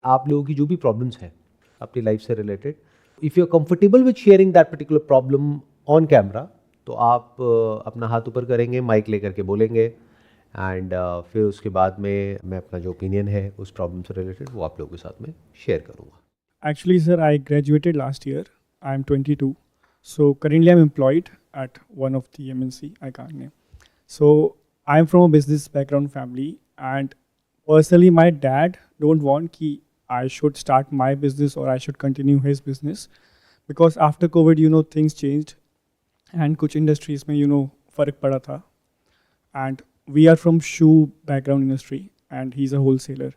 आप लोगों की जो भी प्रॉब्लम्स हैं अपनी लाइफ से related, if you are comfortable with sharing that particular problem on camera, तो आप अपना हाथ ऊपर करेंगे, माइक लेकर के बोलेंगे एंड फिर उसके बाद में मैं अपना जो ओपिनियन है उस प्रॉब्लम से रिलेटेड वो आप लोगों के साथ में शेयर करूँगा. Actually, sir, I graduated last year. I'm 22. So currently I'm employed at one of the MNC, I can't name. So I'm from a business background family, and personally my dad don't want ki I should start my business or I should continue his business, because after COVID, things changed and kuch industries mein, farak pada tha. And we are from shoe background industry and he's a wholesaler.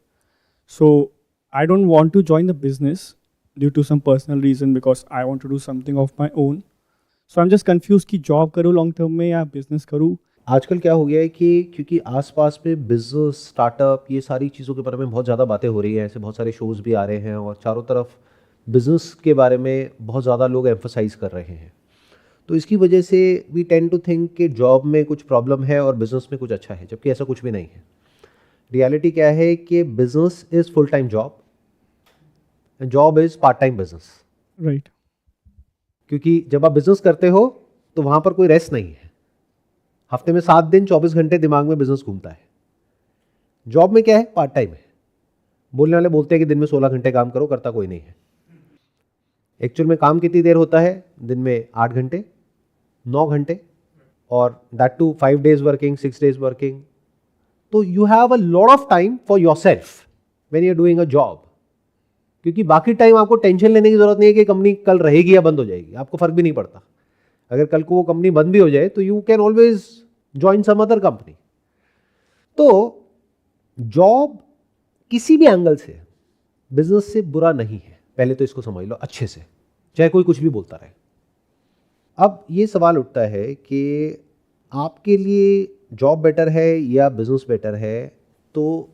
So I don't want to join the business due to some personal reason, because I want to do something of my own. So I'm just confused कि job करूँ long term में या business करूँ. आजकल क्या हो गया है कि क्योंकि आसपास में बिजनेस स्टार्टअप ये सारी चीज़ों के बारे में बहुत ज़्यादा बातें हो रही हैं, ऐसे बहुत सारे शोज़ भी आ रहे हैं और चारों तरफ बिजनेस के बारे में बहुत ज़्यादा लोग एम्फसाइज कर रहे हैं. तो इसकी वजह से वी टेंड टू थिंक कि जॉब में कुछ प्रॉब्लम है और बिजनेस में कुछ अच्छा है, जबकि ऐसा कुछ भी नहीं है. रियलिटी क्या है कि business is full time job and job is part time business. Right. क्योंकि जब आप बिजनेस करते हो तो वहाँ पर कोई रेस्ट नहीं है. हफ्ते में 7 दिन 24 घंटे दिमाग में बिजनेस घूमता है. जॉब में क्या है, पार्ट टाइम है. बोलने वाले बोलते हैं कि दिन में 16 घंटे काम करो, करता कोई नहीं है. एक्चुअल में काम कितनी देर होता है, दिन में 8 घंटे 9 घंटे, और and that 5 days working 6 days working. तो you have a lot of time for yourself when you are doing a job. क्योंकि बाकी टाइम आपको टेंशन लेने की जरूरत नहीं है कि कंपनी कल रहेगी या बंद हो जाएगी, आपको फर्क भी नहीं पड़ता. अगर कल को वो कंपनी बंद भी हो जाए तो you can always join some other company. तो जॉब किसी भी एंगल से बिजनेस से बुरा नहीं है, पहले तो इसको समझ लो अच्छे से, चाहे कोई कुछ भी बोलता रहे. अब ये सवाल उठता है कि आपके लिए जॉब बेटर है या बिजनेस बेटर है. तो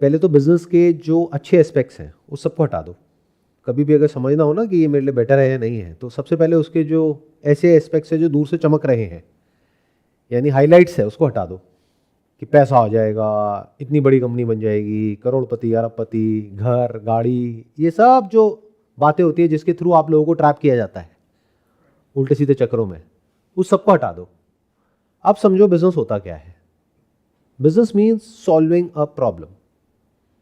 पहले तो बिजनेस के जो अच्छे एस्पेक्ट्स हैं उस सबको हटा दो. कभी भी अगर समझना हो ना कि ये मेरे लिए बेटर है या नहीं है, तो सबसे पहले उसके जो ऐसे एस्पेक्ट्स हैं जो दूर से चमक रहे हैं, यानी हाइलाइट्स है, उसको हटा दो. कि पैसा आ जाएगा, इतनी बड़ी कंपनी बन जाएगी, करोड़पति अरबपति, घर गाड़ी, ये सब जो बातें होती है जिसके थ्रू आप लोगों को ट्रैप किया जाता है उल्टे सीधे चक्रों में, उस सबको हटा दो. अब समझो बिजनेस होता क्या है. Business means solving a problem.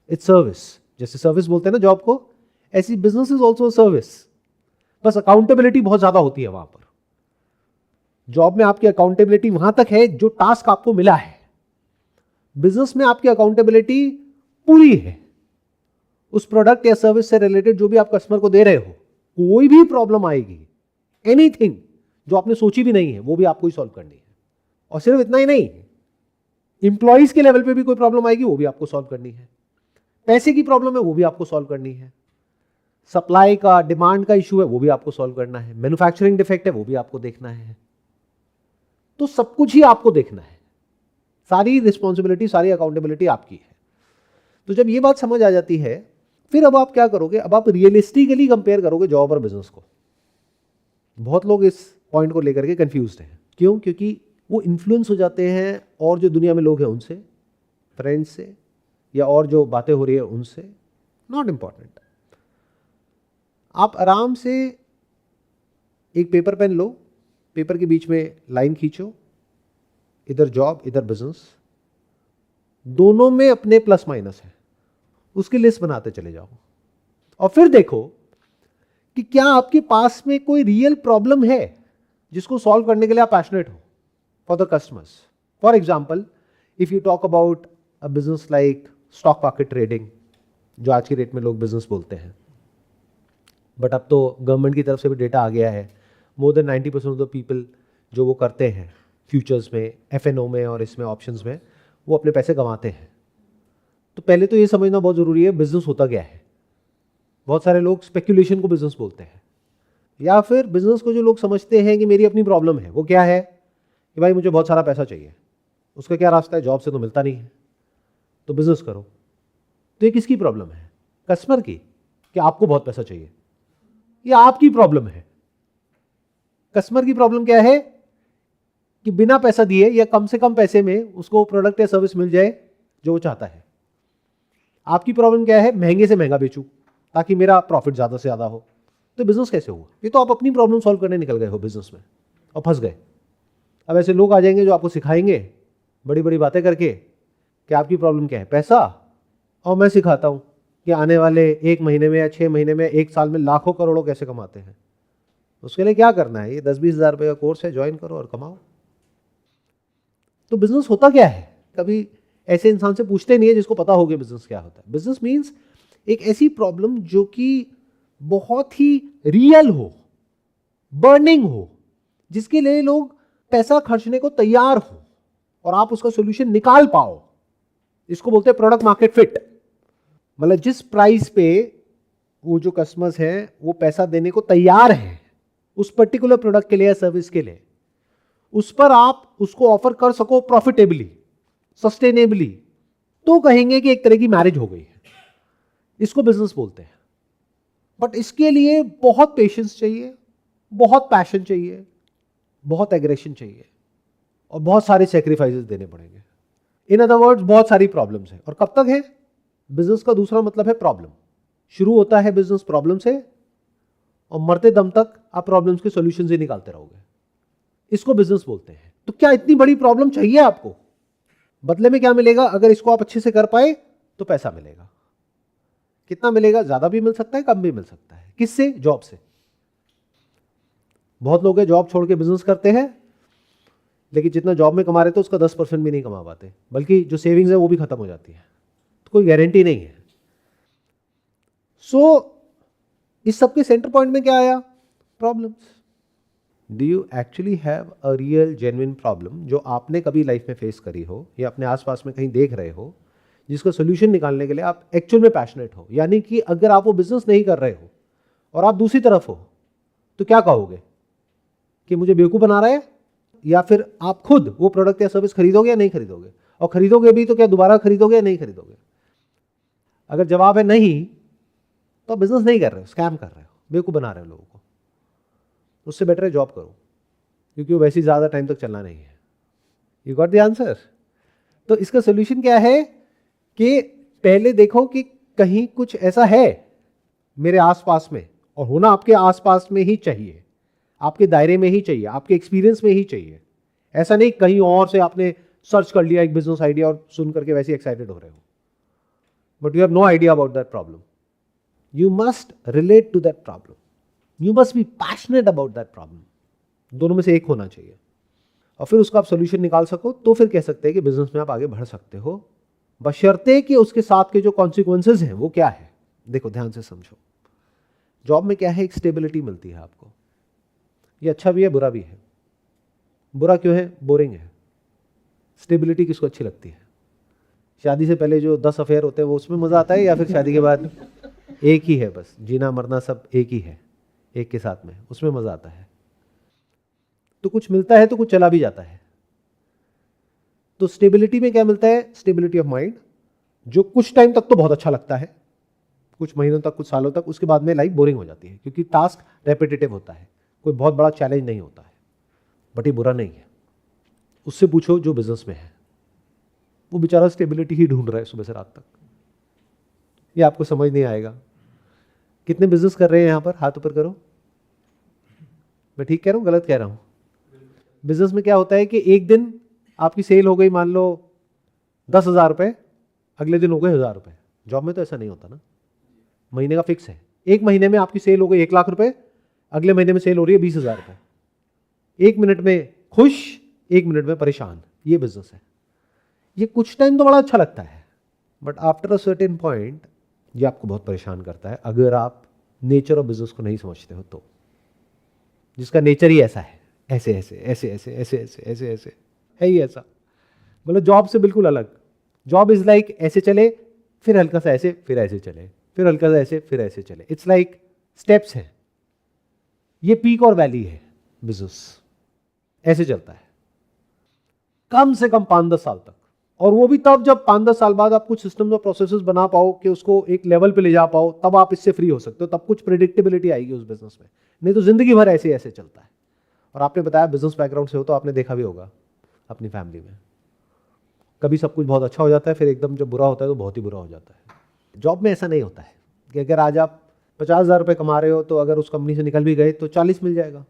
It's service. जैसे सर्विस बोलते हैं ना जॉब को, ऐसी बिजनेस इज ऑल्सो सर्विस. बस अकाउंटेबिलिटी बहुत ज्यादा होती है वहां पर. जॉब में आपकी अकाउंटेबिलिटी वहां तक है जो टास्क आपको मिला है. बिजनेस में आपकी अकाउंटेबिलिटी पूरी है. उस प्रोडक्ट या सर्विस से रिलेटेड जो भी आप कस्टमर को दे रहे हो, कोई भी प्रॉब्लम आएगी, एनीथिंग जो आपने सोची भी नहीं है, वो भी आपको ही सॉल्व करनी है. और सिर्फ इतना ही नहीं, इंप्लॉइज के लेवल पे भी कोई प्रॉब्लम आएगी, वो भी आपको सॉल्व करनी है. पैसे की प्रॉब्लम है, वो भी आपको सॉल्व करनी है. सप्लाई का, डिमांड का इशू है, वो भी आपको सॉल्व करना है. मैन्युफैक्चरिंग डिफेक्ट है, वो भी आपको देखना है. तो सब कुछ ही आपको देखना है. सारी रिस्पॉन्सिबिलिटी, सारी अकाउंटेबिलिटी आपकी है. तो जब ये बात समझ आ जाती है, फिर अब आप क्या करोगे, अब आप रियलिस्टिकली कंपेयर करोगे जॉब और बिजनेस को. बहुत लोग इस पॉइंट को लेकर के कंफ्यूज्ड हैं. क्यों? क्योंकि वो इन्फ्लुएंस हो जाते हैं और जो दुनिया में लोग हैं उनसे, फ्रेंड्स से, या और जो बातें हो रही है उनसे. Not important. आप आराम से एक पेपर पेन लो, पेपर के बीच में लाइन खींचो, इधर जॉब इधर बिजनेस, दोनों में अपने प्लस माइनस है, उसकी लिस्ट बनाते चले जाओ. और फिर देखो कि क्या आपके पास में कोई रियल प्रॉब्लम है जिसको सॉल्व करने के लिए आप पैशनेट हो for the customers. For example, if you talk about a business like stock market trading, जो आज की डेट में लोग बिजनेस बोलते हैं, बट अब तो गवर्नमेंट की तरफ से भी डेटा आ गया है, more than 90% of the people जो वो करते हैं फ्यूचर्स में, एफएनओ में और इसमें ऑप्शंस में, वो अपने पैसे गंवाते हैं. तो पहले तो ये समझना बहुत ज़रूरी है बिजनेस होता क्या है. बहुत सारे लोग स्पेक्यूलेशन को बिजनेस बोलते हैं, या फिर बिजनेस को जो लोग समझते हैं कि मेरी अपनी प्रॉब्लम है, वो क्या है कि भाई मुझे बहुत सारा पैसा चाहिए. उसका क्या रास्ता है, जॉब से तो मिलता नहीं है, तो बिजनेस करो. तो ये किसकी प्रॉब्लम है, कस्टमर की, कि आपको बहुत पैसा चाहिए, ये आपकी प्रॉब्लम है. कस्टमर की प्रॉब्लम क्या है कि बिना पैसा दिए या कम से कम पैसे में उसको प्रोडक्ट या सर्विस मिल जाए जो वो चाहता है. आपकी प्रॉब्लम क्या है, महंगे से महंगा बेचूं ताकि मेरा प्रॉफिट ज़्यादा से ज़्यादा हो। तो बिजनेस कैसे हुआ? ये तो आप अपनी प्रॉब्लम सॉल्व करने निकल गए हो बिजनेस में और फंस गए। अब ऐसे लोग आ जाएंगे जो आपको सिखाएंगे बड़ी बड़ी बातें करके कि आपकी प्रॉब्लम क्या है, पैसा, और मैं सिखाता हूँ कि आने वाले 1 महीने में या 6 महीने में 1 साल में लाखों करोड़ों कैसे कमाते हैं। उसके लिए क्या करना है, ये 10-20 हज़ार रुपये का कोर्स है, ज्वाइन करो और कमाओ। तो बिजनेस होता क्या है? कभी ऐसे इंसान से पूछते नहीं है जिसको पता हो गया बिजनेस क्या होता है। बिजनेस मीन्स एक ऐसी प्रॉब्लम जो कि बहुत ही रियल हो, बर्निंग हो, जिसके लिए लोग पैसा खर्चने को तैयार हो और आप उसका सोल्यूशन निकाल पाओ। इसको बोलते हैं प्रोडक्ट मार्केट फिट। मतलब जिस प्राइस पे वो जो कस्टमर्स हैं वो पैसा देने को तैयार है उस पर्टिकुलर प्रोडक्ट के लिए या सर्विस के लिए, उस पर आप उसको ऑफर कर सको प्रॉफिटेबली, सस्टेनेबली, तो कहेंगे कि एक तरह की मैरिज हो गई है। इसको बिजनेस बोलते हैं। बट इसके लिए बहुत पेशेंस चाहिए, बहुत पैशन चाहिए, बहुत एग्रेशन चाहिए और बहुत सारे सेक्रीफाइसेस देने पड़ेंगे। इन अदर वर्ड्स बहुत सारी प्रॉब्लम्स हैं। और कब तक है? बिजनेस का दूसरा मतलब है प्रॉब्लम। शुरू होता है बिजनेस प्रॉब्लम से और मरते दम तक आप प्रॉब्लम्स के सॉल्यूशंस ही निकालते रहोगे। इसको बिजनेस बोलते हैं। तो क्या इतनी बड़ी प्रॉब्लम चाहिए आपको? बदले में क्या मिलेगा? अगर इसको आप अच्छे से कर पाए तो पैसा मिलेगा। कितना मिलेगा? ज्यादा भी मिल सकता है, कम भी मिल सकता है। किससे? जॉब से। बहुत लोग जॉब छोड़ के बिजनेस करते हैं लेकिन जितना जॉब में कमा रहे थे उसका 10% भी नहीं कमा पाते, बल्कि जो सेविंग्स है वो भी खत्म हो जाती है। तो कोई गारंटी नहीं है। सो इस सब के सेंटर पॉइंट में क्या आया? Problems. Do you actually have a real genuine problem जो आपने कभी लाइफ में फेस करी हो या अपने आसपास में कहीं देख रहे हो, जिसका सोल्यूशन निकालने के लिए आप एक्चुअल में पैशनेट हो? यानी कि अगर आप वो बिजनेस नहीं कर रहे हो और आप दूसरी तरफ हो तो क्या कहोगे कि मुझे बेवकूफ़ बना रहा है, या फिर आप खुद वो प्रोडक्ट या सर्विस खरीदोगे या नहीं खरीदोगे? और खरीदोगे भी तो क्या दोबारा खरीदोगे या नहीं खरीदोगे? अगर जवाब है नहीं तो आप बिजनेस नहीं कर रहे हो, स्कैम कर रहे हो, बेवकूफ़ बना रहे हो लोगों को। उससे बेटर है जॉब करो, क्योंकि वो वैसे ही ज़्यादा टाइम तक चलना नहीं है। You got the answer? तो इसका सोल्यूशन क्या है कि पहले देखो कि कहीं कुछ ऐसा है मेरे आसपास में, और होना आपके आसपास में ही चाहिए, आपके दायरे में ही चाहिए, आपके एक्सपीरियंस में ही चाहिए। ऐसा नहीं कहीं और से आपने सर्च कर लिया एक बिजनेस आइडिया और सुन करके वैसे एक्साइटेड हो रहे हो, but you have no idea about that problem. You must relate to that problem, you must be passionate about that problem. दोनों में से एक होना चाहिए और फिर उसका आप सोल्यूशन निकाल सको, तो फिर कह सकते हैं कि बिजनेस में आप आगे बढ़ सकते हो, बशर्ते कि उसके साथ के जो कॉन्सिक्वेंसेज हैं वो क्या है। देखो ध्यान से समझो, जॉब में क्या है, एक स्टेबिलिटी मिलती है आपको। ये अच्छा भी है, बुरा भी है। बुरा क्यों है? बोरिंग है। स्टेबिलिटी किसको अच्छी लगती है? शादी से पहले जो 10 अफेयर होते हैं वो उसमें मजा आता है, या फिर शादी के बाद एक ही है, बस जीना मरना सब एक ही है, एक के साथ में, उसमें मजा आता है। तो कुछ मिलता है तो कुछ चला भी जाता है। तो स्टेबिलिटी में क्या मिलता है? स्टेबिलिटी ऑफ माइंड, जो कुछ टाइम तक तो बहुत अच्छा लगता है, कुछ महीनों तक, कुछ सालों तक, उसके बाद में लाइफ बोरिंग हो जाती है, क्योंकि टास्क रेपिटेटिव होता है, कोई बहुत बड़ा चैलेंज नहीं होता है। बट ये बुरा नहीं है। उससे पूछो जो बिजनेस में है, वो बेचारा स्टेबिलिटी ही ढूंढ रहा है सुबह से रात तक। ये आपको समझ नहीं आएगा। कितने बिजनेस कर रहे हैं यहाँ पर? हाथ ऊपर करो। मैं ठीक कह रहा हूँ, गलत कह रहा हूँ? बिजनेस में क्या होता है कि एक दिन आपकी सेल हो गई मान लो 10,000 रुपये, अगले दिन हो गए 1,000 रुपये। जॉब में तो ऐसा नहीं होता ना, महीने का फिक्स है। एक महीने में आपकी सेल हो गई 1 लाख रुपए, अगले महीने में सेल हो रही है 20,000 रुपये। 1 मिनट में खुश, 1 मिनट में परेशान। ये बिजनेस है। ये कुछ टाइम तो बड़ा अच्छा लगता है, but after a certain point ये आपको बहुत परेशान करता है, अगर आप नेचर ऑफ बिजनेस को नहीं समझते हो तो। जिसका नेचर ही ऐसा है, ऐसे ऐसे ऐसे ऐसे ऐसे ऐसे ऐसे ऐसे है ही ऐसा, मतलब जॉब से बिल्कुल अलग। जॉब इज लाइक ऐसे चले, फिर हल्का सा ऐसे, फिर ऐसे चले, फिर हल्का सा ऐसे, फिर ऐसे चले। इट्स लाइक स्टेप्स है। ये पीक और वैली है। बिजनेस ऐसे चलता है कम से कम 5-10 साल तक, और वो भी तब जब 5-10 साल बाद आप कुछ सिस्टम्स और प्रोसेसेस बना पाओ कि उसको एक लेवल पे ले जा पाओ, तब आप इससे फ्री हो सकते हो, तब कुछ प्रेडिक्टेबिलिटी आएगी उस बिजनेस में। नहीं तो जिंदगी भर ऐसे ऐसे चलता है। और आपने बताया बिजनेस बैकग्राउंड से हो तो आपने देखा भी होगा अपनी फैमिली में, कभी सब कुछ बहुत अच्छा हो जाता है, फिर एकदम जब बुरा होता है तो बहुत ही बुरा हो जाता है। जॉब में ऐसा नहीं होता है कि अगर आज आप 50,000 रुपये कमा रहे हो तो अगर उस कंपनी से निकल भी गए तो 40 मिल जाएगा,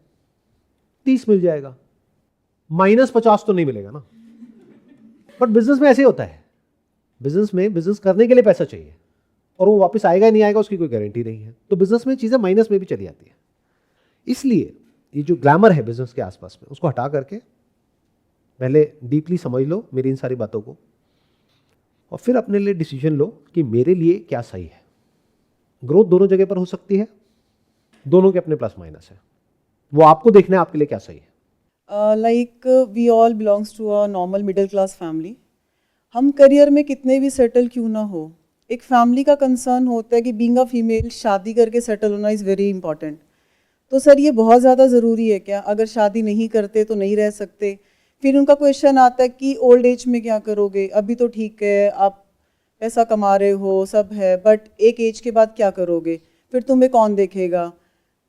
30 मिल जाएगा, -50 तो नहीं मिलेगा ना। बट बिजनेस में ऐसे होता है, बिजनेस में बिजनेस करने के लिए पैसा चाहिए और वो वापस आएगा या नहीं आएगा उसकी कोई गारंटी नहीं है। तो बिजनेस में चीज़ें माइनस में भी चली आती है। इसलिए ये जो ग्लैमर है बिजनेस के आसपास में, उसको हटा करके पहले डीपली समझ लो मेरी इन सारी बातों को, और फिर अपने लिए डिसीजन लो कि मेरे लिए क्या सही है। ग्रोथ दोनों जगह पर हो सकती है, दोनों के अपने प्लस माइनस है, वो आपको देखना है आपके लिए क्या सही है। Like we all belongs to a normal middle class family. हम करियर में कितने भी सेटल क्यों ना हो, एक फैमिली का कंसर्न होता है कि बीइंग अ फीमेल शादी करके सेटल होना इज़ वेरी इंपॉर्टेंट। तो सर ये बहुत ज़्यादा ज़रूरी है क्या? अगर शादी नहीं करते तो नहीं रह सकते। फिर उनका क्वेश्चन आता है कि ओल्ड एज में क्या करोगे? अभी तो ठीक है, आप पैसा कमा रहे हो, सब है, बट एक एज के बाद क्या करोगे? फिर तुम्हें कौन देखेगा?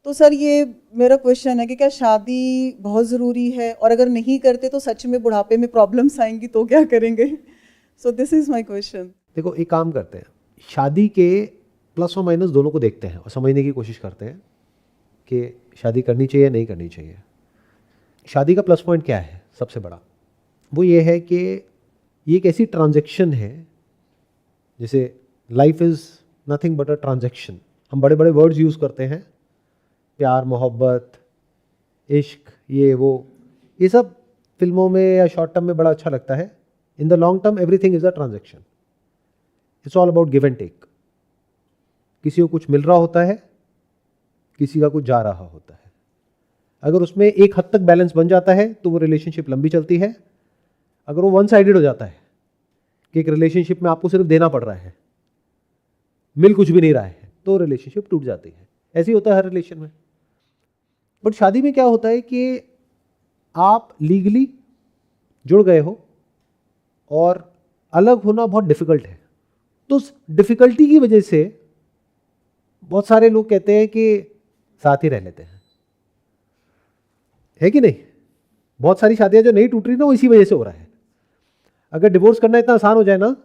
तो सर ये मेरा क्वेश्चन है कि क्या शादी बहुत ज़रूरी है, और अगर नहीं करते तो सच में बुढ़ापे में प्रॉब्लम्स आएंगी तो क्या करेंगे? So this is my question. देखो एक काम करते हैं, शादी के प्लस और माइनस दोनों को देखते हैं और समझने की कोशिश करते हैं कि शादी करनी चाहिए नहीं करनी चाहिए। शादी का प्लस पॉइंट क्या है सबसे बड़ा? वो ये है कि ये एक ऐसी ट्रांजैक्शन है, जैसे life is nothing but a transaction. हम बड़े बड़े वर्ड्स यूज़ करते हैं, प्यार, मोहब्बत, इश्क, ये वो, ये सब फिल्मों में या शॉर्ट टर्म में बड़ा अच्छा लगता है। In the long term everything is a transaction, it's all about give and take. किसी को कुछ मिल रहा होता है, किसी का कुछ जा रहा होता है। अगर उसमें एक हद तक बैलेंस बन जाता है तो वो रिलेशनशिप लंबी चलती है। अगर वो वन साइडेड हो जाता है कि एक रिलेशनशिप में आपको सिर्फ देना पड़ रहा है, मिल कुछ भी नहीं रहा है, तो रिलेशनशिप टूट जाती है। ऐसे ही होता है हर रिलेशन में। बट शादी में क्या होता है कि आप लीगली जुड़ गए हो और अलग होना बहुत डिफिकल्ट है। तो उस डिफिकल्टी की वजह से बहुत सारे लोग कहते हैं कि साथ ही रह लेते हैं, है कि नहीं? बहुत सारी शादियां जो नहीं टूट रही ना, वो इसी वजह से हो रहा है। अगर डिवोर्स करना इतना आसान हो जाए ना,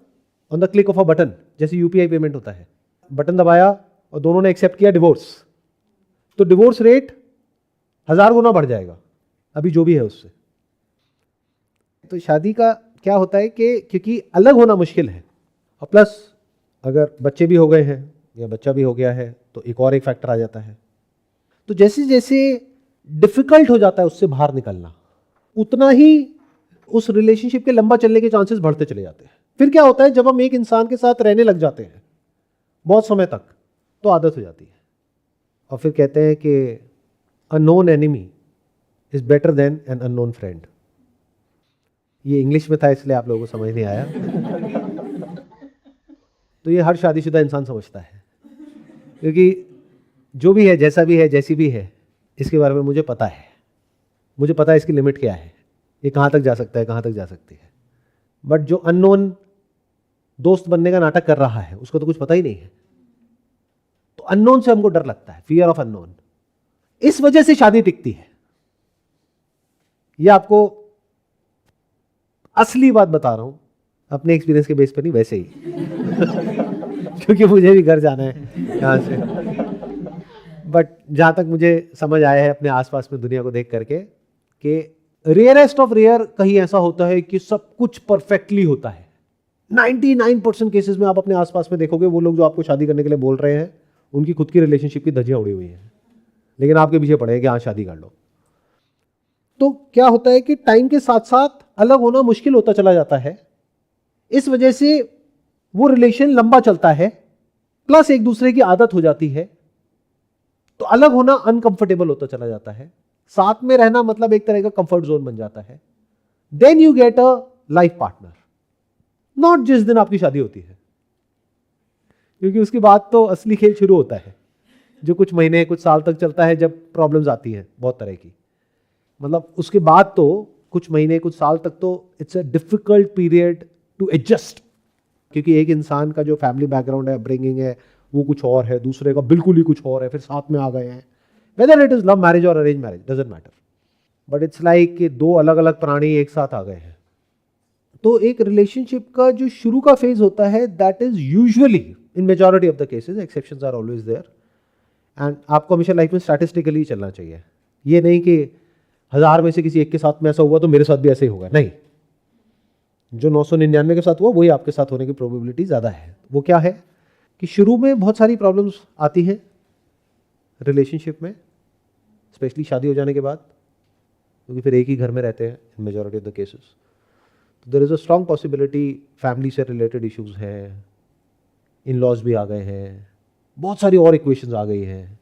on the click of a button, जैसे यूपीआई पेमेंट होता है, बटन दबाया और दोनों ने एक्सेप्ट किया डिवोर्स, तो डिवोर्स रेट 1000 गुना बढ़ जाएगा अभी जो भी है उससे। तो शादी का क्या होता है कि क्योंकि अलग होना मुश्किल है, और प्लस अगर बच्चे भी हो गए हैं या बच्चा भी हो गया है तो एक फैक्टर आ जाता है। तो जैसे जैसे डिफिकल्ट हो जाता है उससे बाहर निकलना, उतना ही उस रिलेशनशिप के लंबा चलने के चांसेस बढ़ते चले जाते हैं। फिर क्या होता है, जब हम एक इंसान के साथ रहने लग जाते हैं बहुत समय तक, तो आदत हो जाती है, और फिर कहते हैं कि a known enemy is better than an unknown friend. ये इंग्लिश में था इसलिए आप लोगों को समझ नहीं आया। तो ये हर शादीशुदा इंसान समझता है, क्योंकि जो भी है, जैसा भी है, जैसी भी है, इसके बारे में मुझे पता है। मुझे पता है इसकी लिमिट क्या है, ये कहाँ तक जा सकता है, कहाँ तक जा सकती है। बट जो अननोन दोस्त बनने का नाटक कर रहा है उसको तो कुछ पता ही नहीं है। तो अननोन से हमको डर लगता है, फियर ऑफ अननोन। इस वजह से शादी टिकती है। ये आपको असली बात बता रहा हूं, अपने एक्सपीरियंस के बेस पर नहीं, वैसे ही क्योंकि मुझे भी घर जाना है यहाँ से। बट जहाँ तक मुझे समझ आया है अपने आसपास में दुनिया को देख करके, कि रेयरेस्ट ऑफ रेयर कहीं ऐसा होता है कि सब कुछ परफेक्टली होता है। 99% केसेस में आप अपने आसपास में देखोगे, वो लोग जो आपको शादी करने के लिए बोल रहे हैं उनकी खुद की रिलेशनशिप की धज्जियां उड़ी हुई हैं, लेकिन आपके पीछे पड़े हैं कि हाँ शादी कर लो। तो क्या होता है कि टाइम के साथ साथ अलग होना मुश्किल होता चला जाता है। इस वजह से वो रिलेशन लंबा चलता है, प्लस एक दूसरे की आदत हो जाती है, तो अलग होना अनकंफर्टेबल होता चला जाता है। साथ में रहना मतलब एक तरह का कंफर्ट जोन बन जाता है। Then you get a life partner, not जिस दिन आपकी शादी होती है, क्योंकि उसके बाद तो असली खेल शुरू होता है, जो कुछ महीने कुछ साल तक चलता है, जब प्रॉब्लम्स आती हैं बहुत तरह की। मतलब उसके बाद तो कुछ महीने कुछ साल तक तो it's a difficult period to adjust, क्योंकि एक इंसान का जो फैमिली बैकग्राउंड है, अपब्रिंगिंग है, वो कुछ और है, दूसरे का बिल्कुल ही कुछ और है, फिर साथ में आ गए हैं। Whether it is love marriage और arrange marriage doesn't matter, but it's like कि दो अलग अलग प्राणी एक साथ आ गए हैं। तो एक रिलेशनशिप का जो शुरू का फेज होता है, that is usually in majority of the cases, exceptions are always there. And आपको हमेशा लाइफ में स्टैटिस्टिकली चलना चाहिए, ये नहीं कि 1000 में से किसी एक के साथ में ऐसा हुआ तो मेरे साथ भी ऐसे ही होगा, नहीं। जो 999 के साथ हुआ वही आपके साथ होने की प्रोबेबिलिटी ज़्यादा है। वो क्या है कि शुरू में बहुत सारी प्रॉब्लम्स आती हैं रिलेशनशिप में, स्पेशली शादी हो जाने के बाद, क्योंकि फिर एक ही घर में रहते हैं in majority of the cases. तो there is a strong possibility family से रिलेटेड इश्यूज हैं, इन लॉज भी आ गए हैं, बहुत सारी और इक्वेशंस आ गई हैं।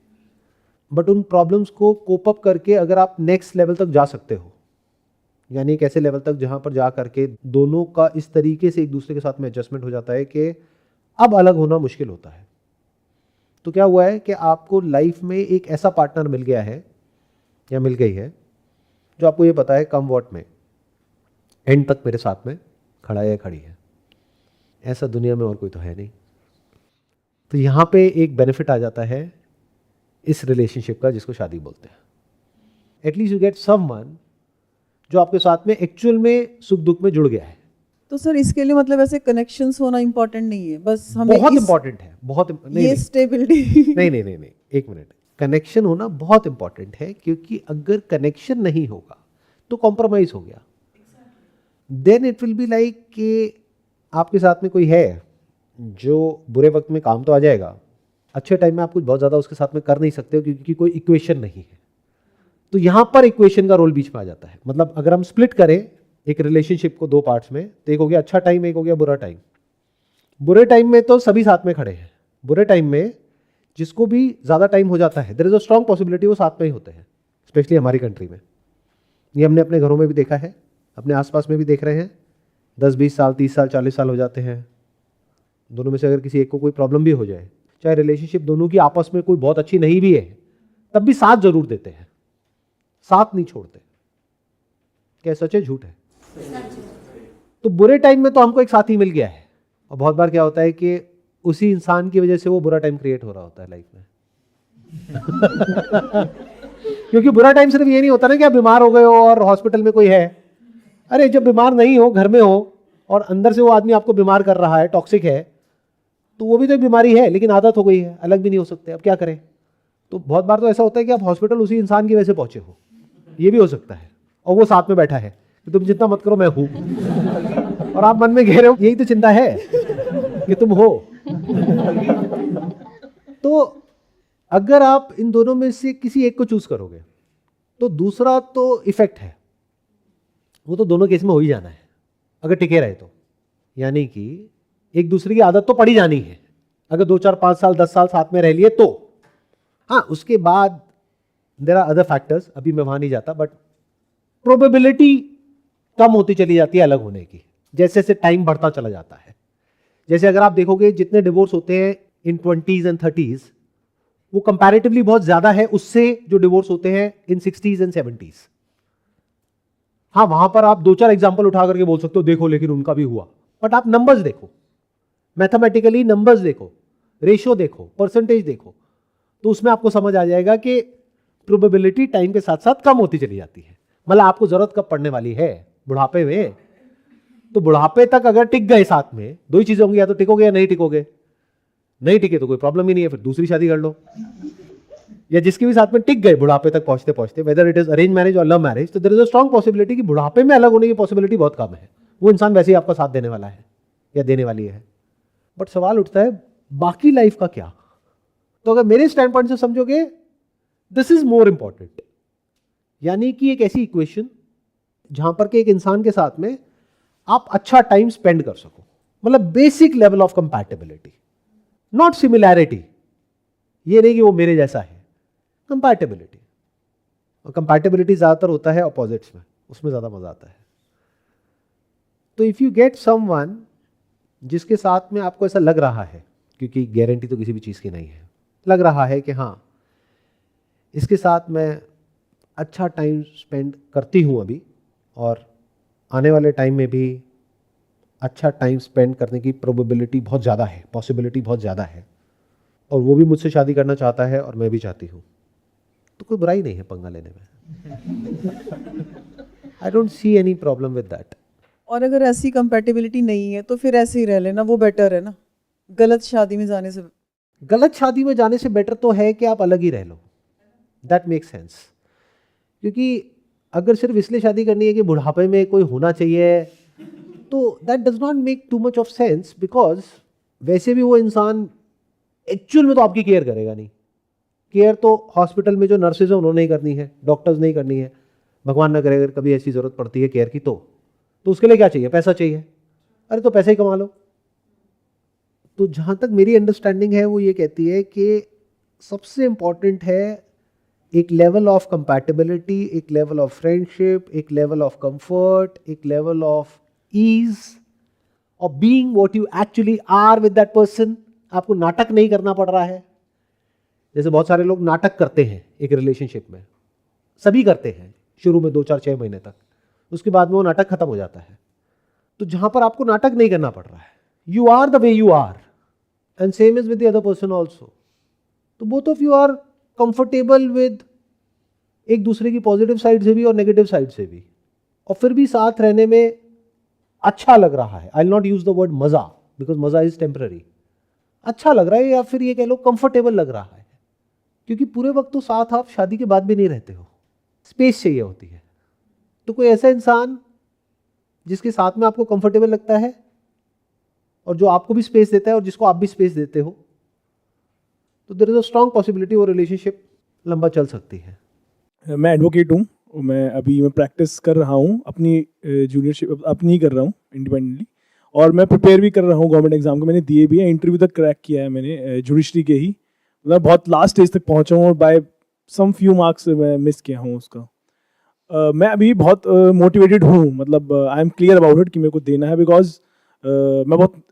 बट उन प्रॉब्लम्स को कोप अप करके अगर आप नेक्स्ट लेवल तक जा सकते हो, यानी एक ऐसे लेवल तक जहाँ पर जा करके दोनों का इस तरीके से एक दूसरे के साथ में एडजस्टमेंट हो जाता है कि अब अलग होना मुश्किल होता है। तो क्या हुआ है कि आपको लाइफ में एक ऐसा पार्टनर मिल गया है या मिल गई है जो आपको ये पता है कम वॉट में एंड तक मेरे साथ में खड़ा है या खड़ी है। ऐसा दुनिया में और कोई तो है नहीं। तो यहाँ पे एक बेनिफिट आ जाता है इस रिलेशनशिप का जिसको शादी बोलते हैं। एटलीस्ट यू गेट समवन जो आपके साथ में एक्चुअल में सुख दुख में जुड़ गया है। तो सर इसके लिए मतलब ऐसे कनेक्शंस होना इंपॉर्टेंट नहीं है, बस हमें बहुत इंपॉर्टेंट है, बहुत नहीं, ये स्टेबिलिटी नहीं नहीं नहीं नहीं, एक मिनट, कनेक्शन होना बहुत इंपॉर्टेंट है, क्योंकि अगर कनेक्शन नहीं होगा तो कॉम्प्रोमाइज हो गया, then it will be like कि आपके साथ में कोई है जो बुरे वक्त में काम तो आ जाएगा, अच्छे टाइम में आप कुछ बहुत ज़्यादा उसके साथ में कर नहीं सकते हो क्योंकि कोई इक्वेशन नहीं है। तो यहाँ पर इक्वेशन का रोल बीच में आ जाता है। मतलब अगर हम स्प्लिट करें एक रिलेशनशिप को दो पार्ट्स में, तो एक हो गया अच्छा टाइम, एक हो गया बुरा टाइम। बुरे टाइम में तो सभी साथ में खड़े हैं, बुरे टाइम में जिसको भी ज़्यादा टाइम हो जाता है there is a strong possibility वो साथ में ही होते हैं, स्पेशली हमारी कंट्री में। ये हमने अपने घरों में भी देखा है, अपने आसपास में भी देख रहे हैं। 10-20 साल, 30 साल, 40 साल हो जाते हैं, दोनों में से अगर किसी एक को कोई प्रॉब्लम भी हो जाए, चाहे रिलेशनशिप दोनों की आपस में कोई बहुत अच्छी नहीं भी है, तब भी साथ जरूर देते हैं, साथ नहीं छोड़ते। क्या सच है झूठ है? तो बुरे टाइम में तो हमको एक साथी मिल गया है, और बहुत बार क्या होता है कि उसी इंसान की वजह से वो बुरा टाइम क्रिएट हो रहा होता है लाइफ में। क्योंकि बुरा टाइम सिर्फ ये नहीं होता ना कि आप बीमार हो गए हो और हॉस्पिटल में कोई है। अरे जब बीमार नहीं हो, घर में हो, और अंदर से वो आदमी आपको बीमार कर रहा है, टॉक्सिक है, तो वो भी तो एक बीमारी है, लेकिन आदत हो गई है, अलग भी नहीं हो सकते, अब क्या करें। तो बहुत बार तो ऐसा होता है कि आप हॉस्पिटल उसी इंसान की वजह से पहुंचे हो, ये भी हो सकता है, और वो साथ में बैठा है कि तुम चिंता मत करो मैं हूं, और आप मन में कह रहे हो यही तो चिंता है कि तुम हो। तो अगर आप इन दोनों में से किसी एक को चूज करोगे तो दूसरा तो इफेक्ट है, वो तो दोनों केस में हो ही जाना है अगर टिके रहे तो। यानी कि एक दूसरे की आदत तो पड़ी जानी है, अगर 2, 4, 5 साल 10 साल साथ में रह लिए तो। हाँ, उसके बाद देयर आर अदर फैक्टर्स, अभी मैं वहां नहीं जाता, बट प्रोबेबिलिटी कम होती चली जाती है अलग होने की, जैसे जैसे टाइम बढ़ता चला जाता है। जैसे अगर आप देखोगे जितने डिवोर्स होते हैं इन 20s एंड 30s, वो कंपैरेटिवली बहुत ज्यादा है उससे जो डिवोर्स होते हैं इन 60s एंड 70s। हाँ, वहां पर आप 2-4 एग्जांपल उठा करके बोल सकते हो देखो लेकिन उनका भी हुआ, बट आप नंबर्स देखो, मैथमेटिकली नंबर्स देखो, रेशियो देखो, परसेंटेज देखो, तो उसमें आपको समझ आ जाएगा कि प्रोबेबिलिटी टाइम के साथ साथ कम होती चली जाती है। मतलब आपको जरूरत कब पड़ने वाली है? बुढ़ापे में। तो बुढ़ापे तक अगर टिक गए साथ में, दो ही चीजें होंगी, या तो टिकोगे या नहीं टिकोगे। नहीं टिके तो कोई प्रॉब्लम ही नहीं है, फिर दूसरी शादी कर लो। या जिसके भी साथ में टिक गए बुढ़ापे तक पहुंचते पहुंचते, whether it is arrange marriage और लव मैरिज, तो there is a strong possibility कि बुढ़ापे में अलग होने की पॉसिबिलिटी बहुत कम है। वो इंसान वैसे ही आपका साथ देने वाला है या देने वाली है। बट सवाल उठता है बाकी लाइफ का क्या? तो अगर मेरे स्टैंड पॉइंट से समझोगे, दिस इज मोर इंपॉर्टेंट। यानी कि एक ऐसी इक्वेशन जहां पर के एक इंसान के साथ में आप अच्छा टाइम स्पेंड कर सको, मतलब basic level of compatibility, not similarity. ये नहीं कि वो मेरे जैसा है, कंपैटिबिलिटी। और कंपैटिबिलिटी ज्यादातर होता है ऑपोजिट्स में, उसमें ज्यादा मजा आता है। तो इफ यू गेट समवन जिसके साथ में आपको ऐसा लग रहा है, क्योंकि गारंटी तो किसी भी चीज की नहीं है, लग रहा है कि हाँ इसके साथ मैं अच्छा टाइम स्पेंड करती हूँ अभी, और आने वाले टाइम में भी अच्छा टाइम स्पेंड करने की प्रोबेबिलिटी बहुत ज़्यादा है, पॉसिबिलिटी बहुत ज़्यादा है, और वो भी मुझसे शादी करना चाहता है और मैं भी चाहती हूँ, तो कोई बुराई नहीं है पंगा लेने में। I don't see any problem with that. और अगर ऐसी कंपैटिबिलिटी नहीं है तो फिर ऐसे ही रह लेना, वो बेटर है ना। गलत शादी में जाने से। गलत शादी में जाने से बेटर तो है कि आप अलग ही रह लो, दैट मेक सेंस। क्योंकि अगर सिर्फ इसलिए शादी करनी है कि बुढ़ापे में कोई होना चाहिए, तो that does not make to much of sense, because वैसे भी वो इंसान एक्चुअल में तो आपकी केयर करेगा नहीं। केयर तो हॉस्पिटल में जो नर्सेज हैं उन्होंने ही करनी है, डॉक्टर्स नहीं करनी है। भगवान न करे अगर कभी ऐसी ज़रूरत पड़ती है केयर की, तो उसके लिए क्या चाहिए? पैसा चाहिए। अरे तो पैसे ही कमा लो। तो जहाँ तक मेरी अंडरस्टैंडिंग है वो ये कहती है कि सबसे इम्पॉर्टेंट है एक लेवल ऑफ कंपैटिबिलिटी, एक लेवल ऑफ फ्रेंडशिप, एक लेवल ऑफ कंफर्ट, एक level of ease of being what you actually are with that person. आपको नाटक नहीं करना पड़ रहा है। जैसे बहुत सारे लोग नाटक करते हैं एक रिलेशनशिप में, सभी करते हैं शुरू में 2, 4, 6 महीने तक, उसके बाद में वो नाटक खत्म हो जाता है। तो जहां पर आपको नाटक नहीं करना पड़ रहा है, you are the way you are, and same is with the other person also. तो both of you are comfortable with एक दूसरे की पॉजिटिव साइड से भी और नेगेटिव साइड से भी, और फिर भी साथ रहने में अच्छा लग रहा है। I will not use the word मजा, बिकॉज मजा इज टेम्पररी। अच्छा लग रहा है, या फिर ये कह लो कंफर्टेबल लग रहा है, क्योंकि पूरे वक्त तो साथ आप शादी के बाद भी नहीं रहते हो, स्पेस चाहिए होती है। तो कोई ऐसा इंसान जिसके साथ में आपको कंफर्टेबल लगता है और जो आपको भी स्पेस देता है और जिसको आप भी स्पेस देते हो, तो there is a strong possibility वो रिलेशनशिप लंबा चल सकती है। मैं एडवोकेट हूँ। मैं प्रैक्टिस कर रहा हूँ, अपनी जूनियरशिप अपनी ही कर रहा हूँ इंडिपेंडेंटली, और मैं प्रिपेयर भी कर रहा हूँ गवर्नमेंट एग्जाम के। मैंने दिए भी है, इंटरव्यू तक क्रैक किया है मैंने जुडिशरी के ही, मतलब बहुत लास्ट स्टेज तक पहुँचा हूँ और बाय सम फ्यू मार्क्स मैं मिस किया हूँ उसका। मैं अभी बहुत मोटिवेटेड हूँ, मतलब I am clear about it कि मेरे को देना है, बिकॉज मैं बहुत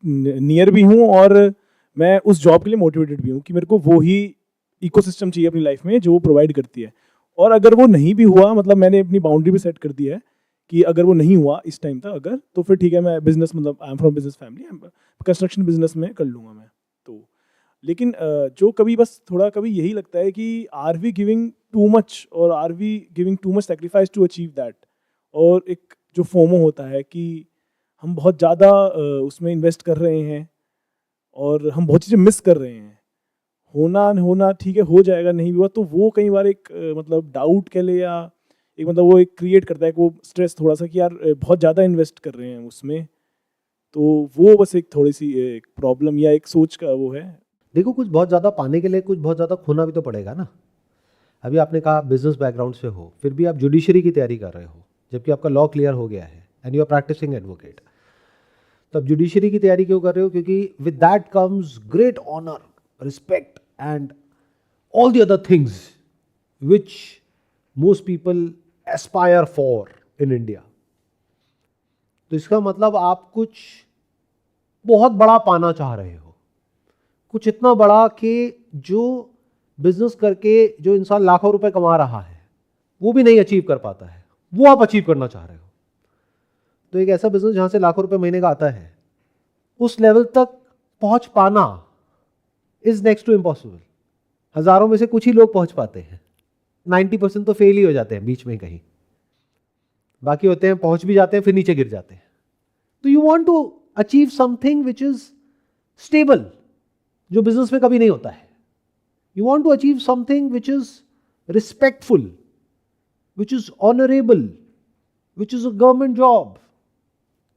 नियर भी हूँ और मैं उस जॉब के लिए मोटिवेटेड भी हूँ कि मेरे को वो ही इकोसिस्टम चाहिए अपनी लाइफ में जो वो प्रोवाइड करती है। और अगर वो नहीं भी हुआ, मतलब मैंने अपनी बाउंड्री भी सेट कर दी है कि अगर वो नहीं हुआ इस टाइम तक अगर, तो फिर ठीक है, मैं बिजनेस, मतलब I am from business family, construction business में कर लूँगा मैं। तो लेकिन जो कभी बस थोड़ा कभी यही लगता है कि are we giving too much, और are we giving too much sacrifice to achieve that. और एक जो फोमो होता है कि हम बहुत ज़्यादा उसमें इन्वेस्ट कर रहे हैं और हम बहुत चीज़ें मिस कर रहे हैं। होना ठीक है, हो जाएगा, नहीं भी हुआ तो वो कई बार एक मतलब डाउट कह ले, या एक मतलब वो एक क्रिएट करता है कि वो स्ट्रेस थोड़ा सा कि यार बहुत ज़्यादा इन्वेस्ट कर रहे हैं उसमें। तो वो बस एक थोड़ी सी एक प्रॉब्लम या एक सोच का वो है। देखो, कुछ बहुत ज़्यादा पाने के लिए कुछ बहुत ज़्यादा खोना भी तो पड़ेगा ना। अभी आपने कहा बिजनेस बैकग्राउंड से हो, फिर भी आप जुडिशरी की तैयारी कर रहे हो, जबकि आपका लॉ क्लियर हो गया है and you are practicing advocate. तो अब जुडिशरी की तैयारी क्यों कर रहे हो? क्योंकि with that comes great honour, respect and all the other things which most people aspire for in India. तो इसका मतलब आप कुछ बहुत बड़ा पाना चाह रहे हो, कुछ इतना बड़ा कि जो बिजनेस करके जो इंसान लाखों रुपए कमा रहा है वो भी नहीं अचीव कर पाता है, वो आप अचीव करना चाह रहे हो। तो एक ऐसा बिजनेस जहां से लाखों रुपए महीने का आता है, उस लेवल तक पहुंच पाना इज नेक्स्ट टू इम्पॉसिबल। हजारों में से कुछ ही लोग पहुंच पाते हैं, 90% तो फेल ही हो जाते हैं बीच में कहीं, बाकी होते हैं पहुंच भी जाते हैं फिर नीचे गिर जाते हैं। तो you want to achieve something which is stable, जो बिजनेस में कभी नहीं होता है। You want to achieve something which is respectful, which is honourable, which is a government job.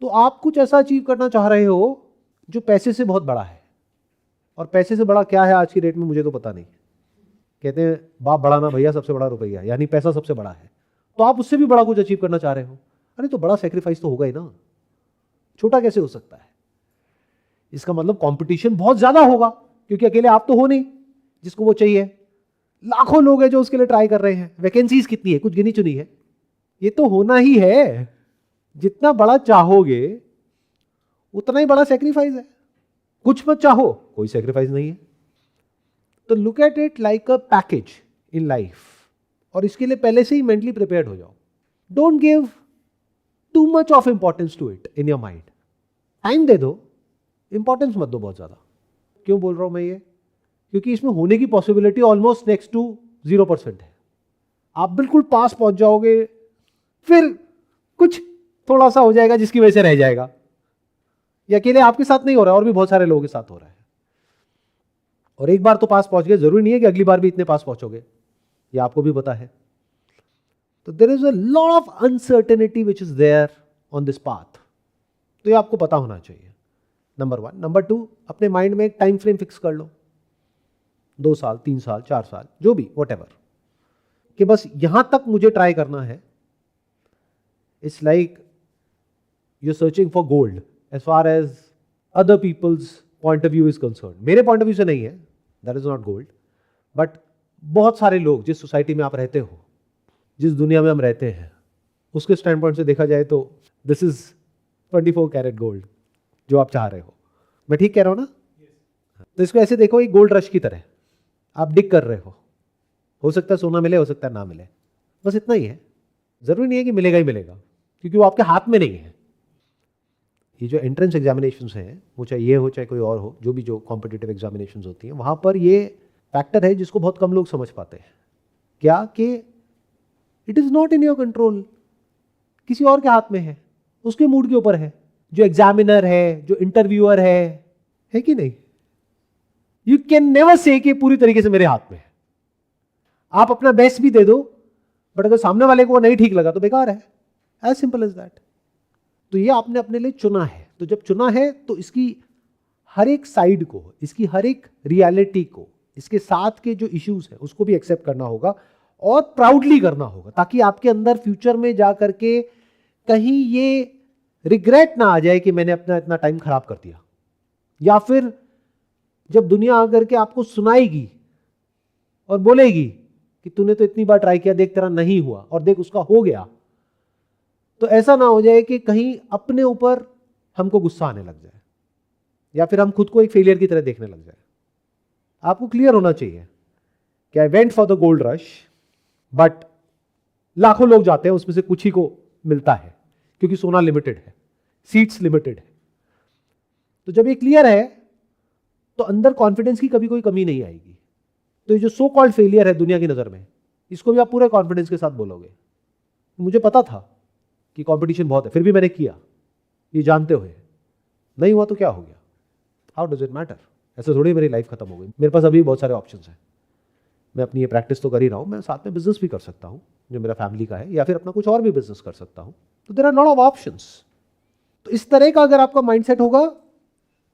तो आप कुछ ऐसा अचीव करना चाह रहे हो जो पैसे से बहुत बड़ा है। और पैसे से बड़ा क्या है आज की डेट में मुझे तो पता नहीं। कहते हैं बाप बड़ा ना भैया, सबसे बड़ा रुपया, यानी पैसा सबसे बड़ा है। तो आप उससे भी बड़ा कुछ अचीव करना चाह रहे हो। अरे तो बड़ा सेक्रीफाइस तो होगा ही ना, छोटा कैसे हो सकता है? इसका मतलब कंपटीशन बहुत ज्यादा होगा, क्योंकि अकेले आप तो हो नहीं जिसको वो चाहिए, लाखों लोग हैं जो उसके लिए ट्राई कर रहे हैं। वैकेंसीज कितनी है? कुछ गिनी चुनी है? ये तो होना ही है। जितना बड़ा चाहोगे उतना ही बड़ा सेक्रीफाइस है। कुछ मत चाहो, कोई सेक्रीफाइस नहीं है। तो look at it like a package in life, और इसके लिए पहले से ही मेंटली प्रिपेयर्ड हो जाओ। Don't give too much of importance to it in your mind. Time दे दो, इंपॉर्टेंस मत दो बहुत ज्यादा। क्यों बोल रहा हूं मैं ये? क्योंकि इसमें होने की पॉसिबिलिटी ऑलमोस्ट नेक्स्ट टू 0% है। आप बिल्कुल पास पहुंच जाओगे, फिर कुछ थोड़ा सा हो जाएगा जिसकी वजह से रह जाएगा। ये अकेले आपके साथ नहीं हो रहा है, और भी बहुत सारे लोगों के साथ हो रहा है। और एक बार तो पास पहुंच गए, जरूरी नहीं है कि अगली बार भी इतने पास पहुंचोगे, ये आपको भी पता है। तो there is a lot of uncertainty which is there on this path. तो ये आपको पता होना चाहिए, नंबर 1। नंबर 2, अपने माइंड में एक टाइम फ्रेम फिक्स कर लो, 2 साल, 3 साल, 4 साल, जो भी, व्हाटएवर, कि बस यहां तक मुझे ट्राई करना है। It's like you searching for gold as far as other people's point of view is concern. मेरे पॉइंट ऑफ व्यू से नहीं है, that is not gold, but बहुत सारे लोग, जिस सोसाइटी में आप रहते हो, जिस दुनिया में हम रहते हैं, उसके स्टैंड पॉइंट से देखा जाए तो दिस इज 24 कैरेट गोल्ड जो आप चाह रहे हो। मैं ठीक कह रहा हूं ना? तो इसको ऐसे देखो, एक गोल्ड रश की तरह आप डिग कर रहे हो सकता है सोना मिले, हो सकता है ना मिले, बस इतना ही है। जरूरी नहीं है कि मिलेगा ही मिलेगा, क्योंकि वो आपके हाथ में नहीं है। ये जो एंट्रेंस एग्जामिनेशंस हैं, वो चाहे ये हो चाहे कोई और हो, जो भी जो कॉम्पिटिटिव एग्जामिनेशंस होती हैं, वहां पर ये फैक्टर है जिसको बहुत कम लोग समझ पाते हैं। क्या कि it is not in your control, किसी और के हाथ में है, उसके मूड के ऊपर है। जो एग्जामिनर है, जो इंटरव्यूअर है कि नहीं? यू कैन नेवर से कि पूरी तरीके से मेरे हाथ में है। आप अपना बेस्ट भी दे दो, बट अगर सामने वाले को वो नहीं ठीक लगा तो बेकार है, एज सिंपल एज दैट। तो ये आपने अपने लिए चुना है। तो जब चुना है तो इसकी हर एक साइड को, इसकी हर एक रियलिटी को, इसके साथ के जो इश्यूज है उसको भी एक्सेप्ट करना होगा और प्राउडली करना होगा, ताकि आपके अंदर फ्यूचर में जा करके कहीं ये रिग्रेट ना आ जाए कि मैंने अपना इतना टाइम खराब कर दिया। या फिर जब दुनिया आकर के आपको सुनाएगी और बोलेगी कि तूने तो इतनी बार ट्राई किया, देख तेरा नहीं हुआ और देख उसका हो गया, तो ऐसा ना हो जाए कि कहीं अपने ऊपर हमको गुस्सा आने लग जाए या फिर हम खुद को एक फेलियर की तरह देखने लग जाए। आपको क्लियर होना चाहिए कि I went for the gold rush, but लाखों लोग जाते हैं, उसमें से कुछ ही को मिलता है, क्योंकि सोना लिमिटेड है, सीट्स लिमिटेड है। तो जब ये क्लियर है तो अंदर कॉन्फिडेंस की कभी कोई कमी नहीं आएगी। तो ये जो सो कॉल्ड फेलियर है दुनिया की नजर में, इसको भी आप पूरे कॉन्फिडेंस के साथ बोलोगे, मुझे पता था कि कंपटीशन बहुत है, फिर भी मैंने किया, ये जानते हुए। नहीं हुआ तो क्या हो गया, हाउ डज इट मैटर? ऐसे थोड़ी मेरी लाइफ खत्म हो गई। मेरे पास अभी बहुत सारे ऑप्शंस हैं। मैं अपनी ये प्रैक्टिस तो कर ही रहा हूँ, मैं साथ में बिजनेस भी कर सकता हूँ जो मेरा फैमिली का है, या फिर अपना कुछ और भी बिजनेस कर सकता हूँ। तो there are lot of options. तो इस तरह का अगर आपका माइंडसेट होगा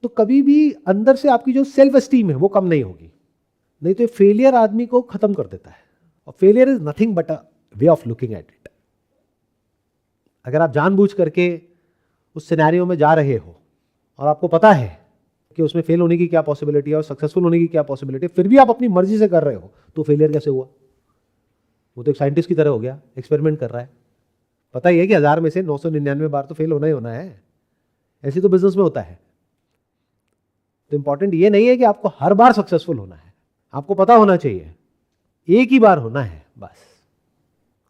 तो कभी भी अंदर से आपकी जो सेल्फ एस्टीम है वो कम नहीं होगी। नहीं तो फेलियर आदमी को खत्म कर देता है, और failure is nothing but a way of looking at it. अगर आप जानबूझ करके उस सिनेरियो में जा रहे हो और आपको पता है कि उसमें फेल होने की क्या पॉसिबिलिटी है और सक्सेसफुल होने की क्या पॉसिबिलिटी है, फिर भी आप अपनी मर्जी से कर रहे हो, तो फेलियर कैसे हुआ? वो तो एक साइंटिस्ट की तरह हो गया, एक्सपेरिमेंट कर रहा है। पता ही है कि 1000 में से 999 बार तो फेल होना ही होना है। ऐसे तो बिजनेस में होता है। तो इंपॉर्टेंट ये नहीं है कि आपको हर बार सक्सेसफुल होना है, आपको पता होना चाहिए एक ही बार होना है बस।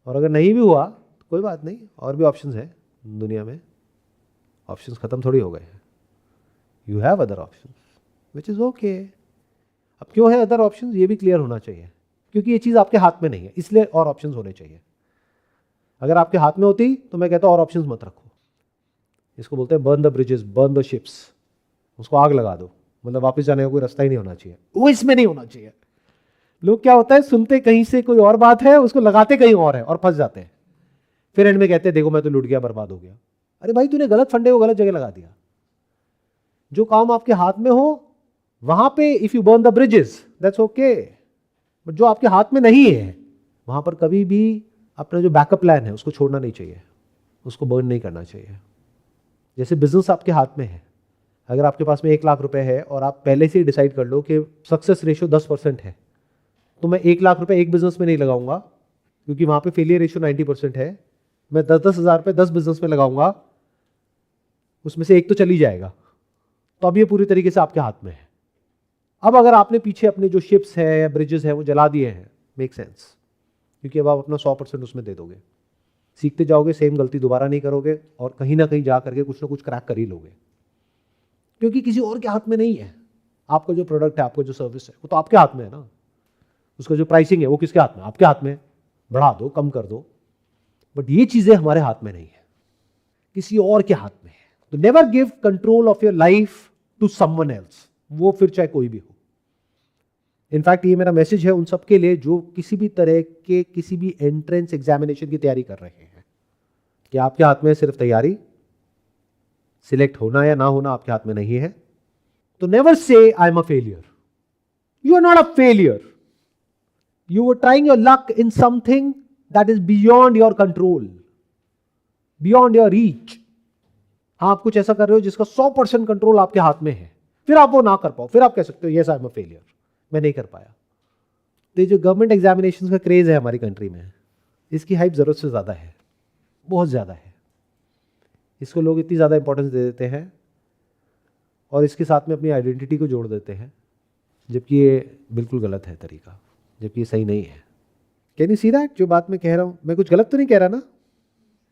और अगर नहीं भी हुआ तो कोई बात नहीं, और भी ऑप्शंस है दुनिया में। ऑप्शंस खत्म थोड़ी हो गए हैं। You have other options which is okay. अब क्यों है अदर ऑप्शंस, ये भी क्लियर होना चाहिए, क्योंकि ये चीज़ आपके हाथ में नहीं है, इसलिए और ऑप्शंस होने चाहिए। अगर आपके हाथ में होती तो मैं कहता और ऑप्शंस मत रखो। इसको बोलते हैं burn the bridges, burn the ships. उसको आग लगा दो, मतलब वापस जाने का कोई रास्ता ही नहीं होना चाहिए, वो इसमें नहीं होना चाहिए। लोग क्या होता है, सुनते कहीं से कोई और बात है, उसको लगाते कहीं और है और फंस जाते हैं। फिर एंड में कहते हैं देखो मैं तो लूट गया, बर्बाद हो गया। अरे भाई, तूने गलत फंडे को गलत जगह लगा दिया। जो काम आपके हाथ में हो वहां पे if you burn the bridges that's okay, but जो आपके हाथ में नहीं है वहां पर कभी भी अपना जो बैकअप प्लान है उसको छोड़ना नहीं चाहिए, उसको बर्न नहीं करना चाहिए। जैसे बिजनेस आपके हाथ में है, अगर आपके पास में 1 लाख रुपए है और आप पहले से ही डिसाइड कर लो कि सक्सेस रेशियो 10% है, तो मैं 1 लाख रुपए एक बिजनेस में नहीं लगाऊंगा, क्योंकि वहां पे फेलियर रेशियो 90% है। मैं 10-10 हज़ार रुपए 10 बिजनेस में लगाऊंगा, उसमें से एक तो चली जाएगा। तो अब ये पूरी तरीके से आपके हाथ में है। अब अगर आपने पीछे अपने जो शिप्स है या ब्रिजेस है वो जला दिए हैं, मेक सेंस, क्योंकि अब आप अपना 100% उसमें दे दोगे, सीखते जाओगे, सेम गलती दोबारा नहीं करोगे और कहीं ना कहीं जा करके कुछ ना कुछ क्रैक कर ही लोगे, क्योंकि किसी और के हाथ में नहीं है। आपका जो प्रोडक्ट है, आपका जो सर्विस है, वो तो आपके हाथ में है ना। उसका जो प्राइसिंग है वो किसके हाथ में? आपके हाथ में। बढ़ा दो, कम कर दो, बट ये चीजें हमारे हाथ में नहीं है, किसी और के हाथ में है। तो never give control of your life to someone else, वो फिर चाहे कोई भी हो। इनफैक्ट ये मेरा मैसेज है उन सबके लिए जो किसी भी तरह के किसी भी एंट्रेंस एग्जामिनेशन की तैयारी कर रहे हैं, कि आपके हाथ में सिर्फ तैयारी, सिलेक्ट होना या ना होना आपके हाथ में नहीं है। तो never say I am a failure, you are not a failure, you are trying your luck in something that is beyond your control, beyond your reach. हाँ, आप कुछ ऐसा कर रहे हो जिसका 100% कंट्रोल आपके हाथ में है, फिर आप वो ना कर पाओ, फिर आप कह सकते हो yes I am a failure, मैं नहीं कर पाया। तो ये जो गवर्नमेंट एग्जामिनेशन का क्रेज है हमारी कंट्री में, इसकी हाइप जरूरत से ज्यादा है, बहुत ज्यादा है। इसको लोग इतनी ज्यादा इंपॉर्टेंस दे देते हैं और इसके साथ में अपनी आइडेंटिटी को जोड़ देते हैं, जबकि ये बिल्कुल गलत है तरीका, जबकि ये सही नहीं है। Can you see that? जो बात मैं कह रहा हूँ, मैं कुछ गलत तो नहीं कह रहा ना,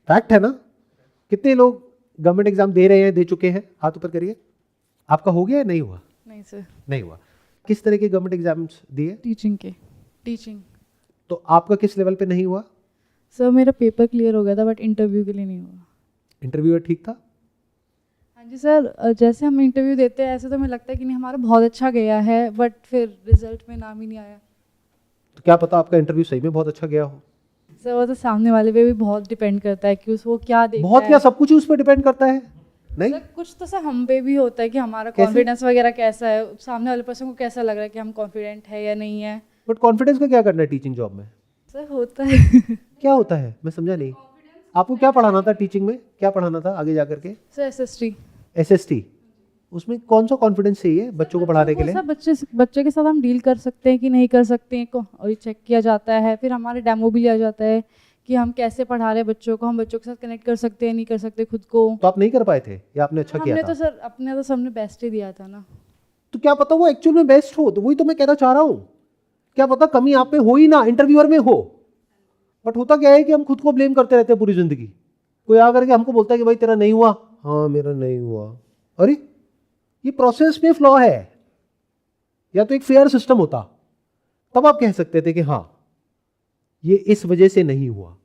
फैक्ट है ना। कितने लोग गवर्नमेंट एग्जाम दे रहे हैं, दे चुके हैं? हाथ ऊपर करिए। आपका हो गया या नहीं हुआ? नहीं सर। नहीं हुआ। किस तरह के गवर्नमेंट एग्जाम्स दिए? टीचिंग के। टीचिंग। तो आपका किस लेवल पे नहीं हुआ? सर मेरा पेपर क्लियर हो गया था बट इंटरव्यू के लिए नहीं हुआ। इंटरव्यूअर ठीक था? हाँ जी सर, जैसे हम इंटरव्यू देते हैं ऐसे तो हमें लगता है कि नहीं हमारा बहुत अच्छा गया है, बट फिर रिजल्ट में नाम ही नहीं आया। तो क्या पता आपका इंटरव्यू सही में बहुत अच्छा गया हो। सर वो तो सामने वाले पे भी बहुत डिपेंड करता है कि वो क्या देखता बहुत है। क्या, सब कुछ ही उस पर डिपेंड करता है? नहीं सर कुछ तो सर हम पे भी होता है कि हमारा कैसे? कॉन्फिडेंस वगैरह कैसा है, सामने वाले पर्सन को कैसा लग रहा है कि हम कॉन्फिडेंट है या नहीं है। बट कॉन्फिडेंस का क्या करना है टीचिंग जॉब में? सर होता है। क्या होता है, मैं समझा नहीं। आपको क्या पढ़ाना था टीचिंग में, क्या पढ़ाना था आगे जाकर के? Sir SST. एसएसटी, उसमें कौन सा कॉन्फिडेंस चाहिए बच्चों को पढ़ाने के लिए? सर बच्चे के साथ हम डील कर सकते हैं कि नहीं कर सकते हैं, और चेक किया जाता है। फिर हमारे डेमो भी लिया जाता है कि हम कैसे पढ़ा रहे बच्चों को, हम बच्चों के साथ कनेक्ट कर सकते हैं नहीं कर सकते खुद को। तो आप नहीं कर पाए थे या आपने अच्छा किया हमने था? तो सर अपने तो सबने बेस्ट ही दिया था ना। तो क्या पता वो एक्चुअल में बेस्ट हो, तो वही तो मैं कहना चाह रहा हूं। क्या पता कमी आप में हो ही ना, इंटरव्यूअर में हो। बट होता क्या है कि हम खुद को ब्लेम करते रहते हैं पूरी जिंदगी। कोई आकर के हमको बोलता है कि भाई तेरा नहीं हुआ, हाँ मेरा नहीं हुआ। अरे ये प्रोसेस में फ्लॉ है। या तो एक फेयर सिस्टम होता, तब आप कह सकते थे कि हाँ ये इस वजह से नहीं हुआ।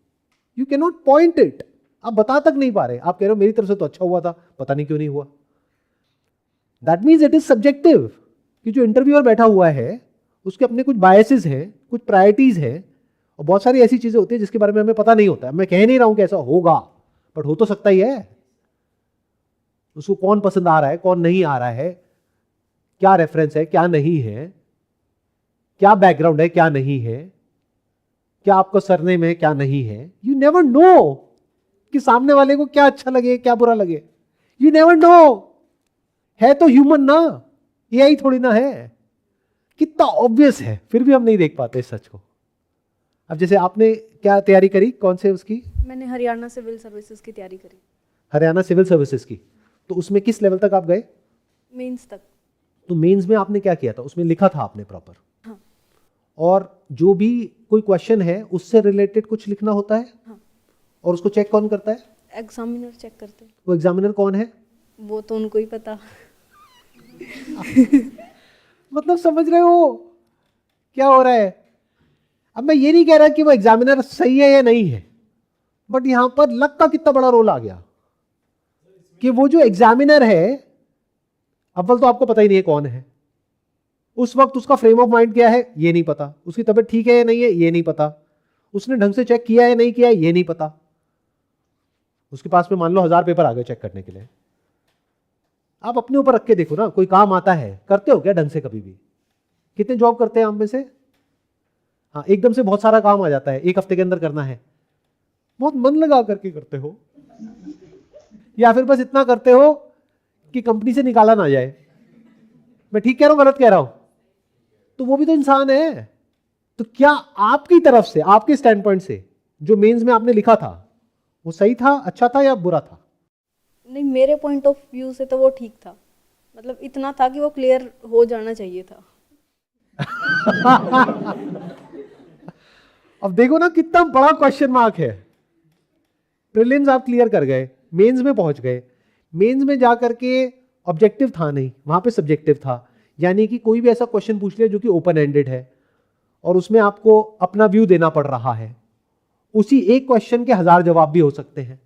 You can not point it, आप बता तक नहीं पा रहे। आप कह रहे हो मेरी तरफ से तो अच्छा हुआ था, पता नहीं क्यों नहीं हुआ। That means it is subjective, कि जो इंटरव्यूअर बैठा हुआ है उसके अपने कुछ बायसेस हैं, कुछ प्रायोरिटीज हैं, और बहुत सारी ऐसी चीजें होती है जिसके बारे में हमें पता नहीं होता है। मैं कह नहीं रहा हूं कि ऐसा होगा, बट हो तो सकता ही है। उसको कौन पसंद आ रहा है, कौन नहीं आ रहा है, क्या रेफरेंस है, क्या नहीं है, क्या बैकग्राउंड है, क्या नहीं है, क्या आपका सरनेम है, क्या नहीं है। यू नेवर नो कि सामने वाले को क्या अच्छा लगे, क्या बुरा लगे। You never know. है तो ह्यूमन ना, एआई थोड़ी ना है। कितना ऑब्वियस है, फिर भी हम नहीं देख पाते इस सच को। अब जैसे आपने क्या तैयारी करी, कौन से उसकी? मैंने हरियाणा सिविल सर्विसेज की तैयारी करी। हरियाणा सिविल सर्विसेज की। तो उसमें किस लेवल तक आप गए? मेंस तक। तो मेंस में आपने क्या किया था? उसमें लिखा था आपने प्रॉपर? हाँ। और जो भी कोई क्वेश्चन है उससे रिलेटेड कुछ लिखना होता है? हाँ। और उसको चेक कौन करता है? एग्जामिनर चेक करते हैं। वो एग्जामिनर कौन है? वो तो उनको ही पता। मतलब समझ रहे हो क्या हो रहा है? अब मैं ये नहीं कह रहा कि वो एग्जामिनर सही है या नहीं है, बट यहां पर लक का कितना बड़ा रोल आ गया कि वो जो एग्जामिनर है, अव्वल तो आपको पता ही नहीं है कौन है। उस वक्त उसका फ्रेम ऑफ माइंड क्या है ये नहीं पता, उसकी तबीयत ठीक है या नहीं है ये नहीं पता, उसने ढंग से चेक किया है या नहीं किया है ये नहीं पता। उसके पास में मान लो 1000 पेपर आ गए चेक करने के लिए। आप अपने ऊपर रख के देखो ना, कोई काम आता है, करते हो क्या ढंग से कभी भी? कितने जॉब करते हैं आप में से? हाँ, एकदम से बहुत सारा काम आ जाता है, एक हफ्ते के अंदर करना है, बहुत मन लगा करके करते हो, या फिर बस इतना करते हो कि कंपनी से निकाला ना जाए। मैं ठीक कह रहा हूं, गलत कह रहा हूं? तो वो भी तो इंसान है। तो क्या आपकी तरफ से, आपके स्टैंड पॉइंट से जो मेंस में आपने लिखा था वो सही था, अच्छा था या बुरा था? नहीं, मेरे पॉइंट ऑफ व्यू से तो वो ठीक था। मतलब इतना था कि वो क्लियर हो जाना चाहिए था। अब देखो ना कितना बड़ा क्वेश्चन मार्क है। प्रीलिम्स आप क्लियर कर गए, मेंस में पहुंच गए। मेंस में जाकर के ऑब्जेक्टिव था नहीं, वहां पे सब्जेक्टिव था। यानी कि कोई भी ऐसा क्वेश्चन पूछ लिया जो कि ओपन एंडेड है और उसमें आपको अपना व्यू देना पड़ रहा है। उसी एक क्वेश्चन के 1000 जवाब भी हो सकते हैं।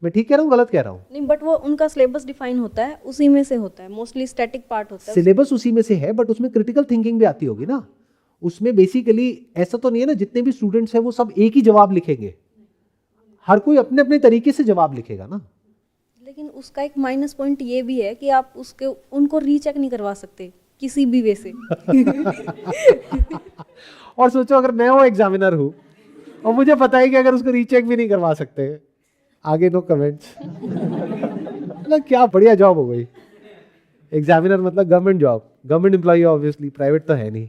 मैं ठीक कह रहा हूँ, गलत कह रहा हूँ? नहीं, बट वो उनका सिलेबस डिफाइन होता है, उसी में से होता है, मोस्टली स्टैटिक पार्ट होता है। सिलेबस उसी में से है, बट उसमें क्रिटिकल थिंकिंग भी आती होगी ना। उसमें बेसिकली ऐसा तो नहीं है ना जितने भी स्टूडेंट्स हैं वो सब एक ही जवाब लिखेंगे, हर कोई अपने अपने तरीके से जवाब लिखेगा ना। लेकिन उसका एक माइनस पॉइंट ये भी है कि आप उसके उनको रीचेक नहीं करवा सकते किसी भी वे से। और सोचो अगर मैं वो एग्जामिनर हूँ और मुझे पता है कि अगर उसको रीचेक भी नहीं करवा सकते, आगे नो कमेंट्स। मतलब क्या बढ़िया जॉब हो गई। एग्जामिनर मतलब government job, government employee obviously, private तो है नहीं।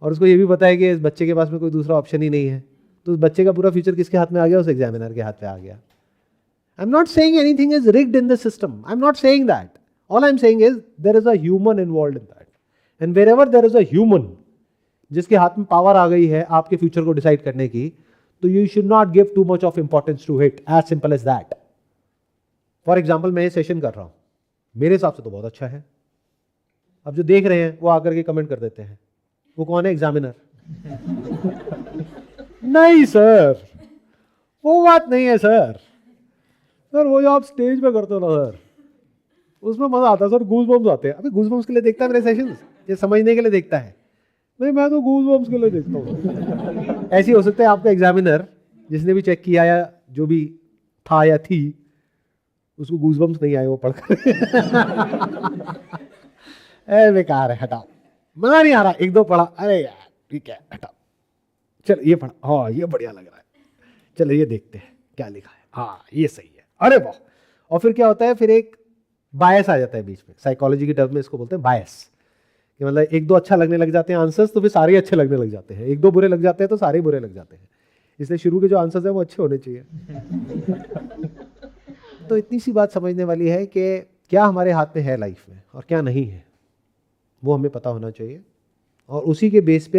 और उसको ये भी पता है कि इस बच्चे के पास में कोई दूसरा ऑप्शन ही नहीं है, तो उस बच्चे का पूरा फ्यूचर किसके हाथ में आ गया? उस एग्जामिनर के हाथ पे आ गया। I am not saying anything is rigged in the system, I am not saying that. All I am saying is there is a human involved in that, and wherever there is a human जिसके हाथ में power आ गई है आपके future को decide करने की, तो you should not give too much of importance to it, as simple as that. For example मैं ये सेशन कर रहा हूं, मेरे हिसाब से तो बहुत अच्छा है। अब जो देख रहे हैं वो आकर के कमेंट कर देते हैं, वो कौन है? एग्जामिनर। नहीं सर, वो बात नहीं है सर। सर वो जो आप स्टेज पे करते हो ना सर, उसमें मजा आता है सर, गूज बम्स आते हैं। अबे गूज बम्स के लिए देखता है मेरे सेशंस? ये समझने के लिए देखता है? नहीं, मैं तो गूज बम्स के लिए देखता हूँ। ऐसे हो सकता है आपका एग्जामिनर जिसने भी चेक किया या जो भी था या थी, उसको गूज बम्स नहीं आए वो पढ़कर। ए बेकार है, हटाओ, मजा नहीं आ रहा। एक दो पढ़ा, अरे यार ठीक है हटाओ, चल ये पढ़ा, हाँ ये बढ़िया लग रहा है, चलो ये देखते हैं क्या लिखा है, हाँ ये सही है, अरे वाह। और फिर क्या होता है, फिर एक बायस आ जाता है बीच में। साइकोलॉजी की टर्म में इसको बोलते हैं बायस, कि मतलब एक दो अच्छा लगने लग जाते हैं आंसर्स, तो फिर सारे अच्छे लगने लग जाते हैं। एक दो बुरे लग जाते हैं तो सारे बुरे लग जाते हैं। इसलिए शुरू के जो आंसर्स हैं वो अच्छे होने चाहिए। तो इतनी सी बात समझने वाली है कि क्या हमारे हाथ में है लाइफ में और क्या नहीं है, वो हमें पता होना चाहिए, और उसी के बेस पे